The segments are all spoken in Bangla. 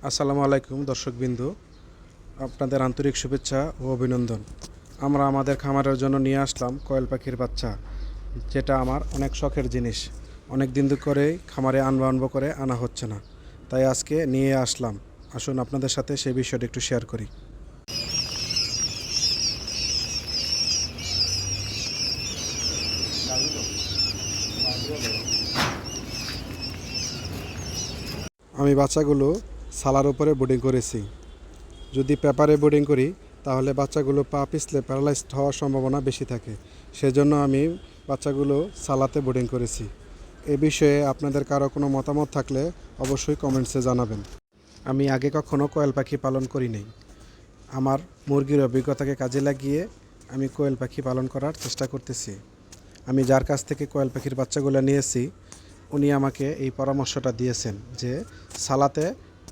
আসসালামু আলাইকুম দর্শকবিন্দু, আপনাদের আন্তরিক শুভেচ্ছা ও অভিনন্দন। আমরা আমাদের খামারের জন্য নিয়ে আসলাম কোয়েল পাখির বাচ্চা, যেটা আমার অনেক শখের জিনিস। অনেক দিন করেই খামারে আনবো করে আনা হচ্ছে না, তাই আজকে নিয়ে আসলাম। আসুন আপনাদের সাথে সেই বিষয়টা একটু শেয়ার করি। আমি বাচ্চাগুলো সালার উপরে বোর্ডিং করেছি। যদি পেপারে বোর্ডিং করি তাহলে বাচ্চাগুলো পা পিছলে প্যারালাইজড হওয়ার সম্ভাবনা বেশি থাকে। সেজন্য আমি বাচ্চাগুলো সালাতে বোর্ডিং করেছি। এ বিষয়ে আপনাদের কারো কোনো মতামত থাকলে অবশ্যই কমেন্টসে জানাবেন। আমি আগে কখনো কোয়েল পাখি পালন করি নাই। আমার মুরগির অভিজ্ঞতাকে কাজে লাগিয়ে আমি কোয়েল পাখি পালন করার চেষ্টা করতেছি। আমি যার কাছ থেকে কোয়েল পাখির বাচ্চাগুলো নিয়েছি, উনি আমাকে এই পরামর্শটা দিয়েছেন যে সালাতে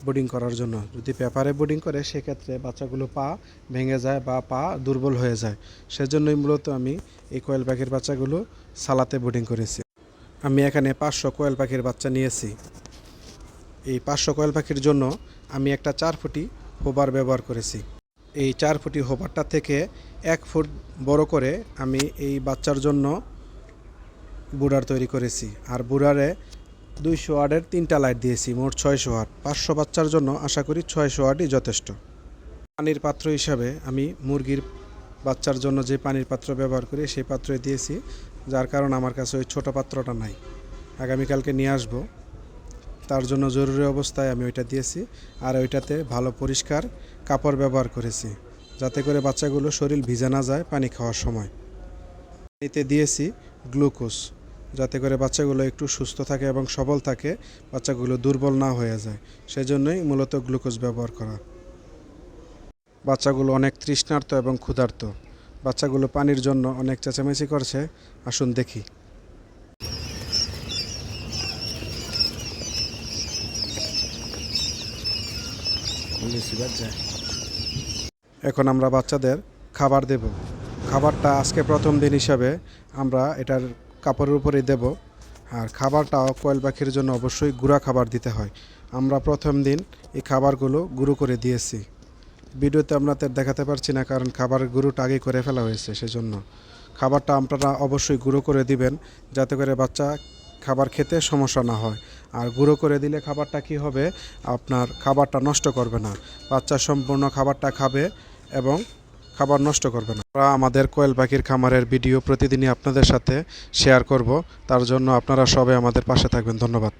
বোর্ডিং করার জন্য। যদি পেপারে বোর্ডিং করে সেক্ষেত্রে বাচ্চাগুলো পা ভেঙে যায় বা পা দুর্বল হয়ে যায়। সেজন্যই মূলত আমি এই কোয়েল পাখির বাচ্চাগুলো সালাতে বোর্ডিং করেছি। আমি এখানে 500 কোয়েল পাখির বাচ্চা নিয়েছি। এই 500 কোয়েল পাখির জন্য আমি একটা 4 ফুটি হোবার ব্যবহার করেছি। এই 4 ফুটি হোবারটা থেকে 1 ফুট বড় করে আমি এই বাচ্চার জন্য বুড়ার তৈরি করেছি। আর বুড়ারে 200 ওয়াটের 3টা লাইট দিয়েছি, মোট 600 ওয়াট। 500 বাচ্চার জন্য আশা করি 600 ওয়াটই যথেষ্ট। পানির পাত্র হিসাবে আমি মুরগির বাচ্চার জন্য যে পানির পাত্র ব্যবহার করি সেই পাত্রই দিয়েছি, যার কারণে আমার কাছে ওই ছোটো পাত্রটা নাই। আগামীকালকে নিয়ে আসবো, তার জন্য জরুরি অবস্থায় আমি ওইটা দিয়েছি। আর ওইটাতে ভালো পরিষ্কার কাপড় ব্যবহার করেছি, যাতে করে বাচ্চাগুলো শরীর ভিজে না যায় পানি খাওয়ার সময়। এতে দিয়েছি গ্লুকোজ, যাতে করে বাচ্চাগুলো একটু সুস্থ থাকে এবং সবল থাকে, বাচ্চাগুলো দুর্বল না হয়ে যায়। সেজন্যই মূলত গ্লুকোজ ব্যবহার করা। বাচ্চাগুলো অনেক তৃষ্ণার্ত এবং ক্ষুধার্ত। বাচ্চাগুলো পানির জন্য অনেক চেঁচামেচি করছে। আসুন দেখি। এখন আমরা বাচ্চাদের খাবার দেব। খাবারটা আজকে প্রথম দিন হিসাবে আমরা এটার কাপড়ের উপরেই দেব। আর খাবারটাও কোয়েল পাখির জন্য অবশ্যই গুঁড়া খাবার দিতে হয়। আমরা প্রথম দিন এই খাবারগুলো গুঁড়ো করে দিয়েছি। ভিডিওতে আপনাদের দেখাতে পারছি না, কারণ খাবারের গুঁড়োটা আগে করে ফেলা হয়েছে। সেজন্য খাবারটা আপনারা অবশ্যই গুঁড়ো করে দিবেন, যাতে করে বাচ্চা খাবার খেতে সমস্যা না হয়। আর গুঁড়ো করে দিলে খাবারটা কি হবে, আপনার খাবারটা নষ্ট করবে না। বাচ্চা সম্পূর্ণ খাবারটা খাবে এবং খাবার নষ্ট করবে না। আমরা আমাদের কোয়েল পাখির খামারের ভিডিও প্রতিদিনই আপনাদের সাথে শেয়ার করব। তার জন্য আপনারা সবাই আমাদের পাশে থাকবেন। ধন্যবাদ।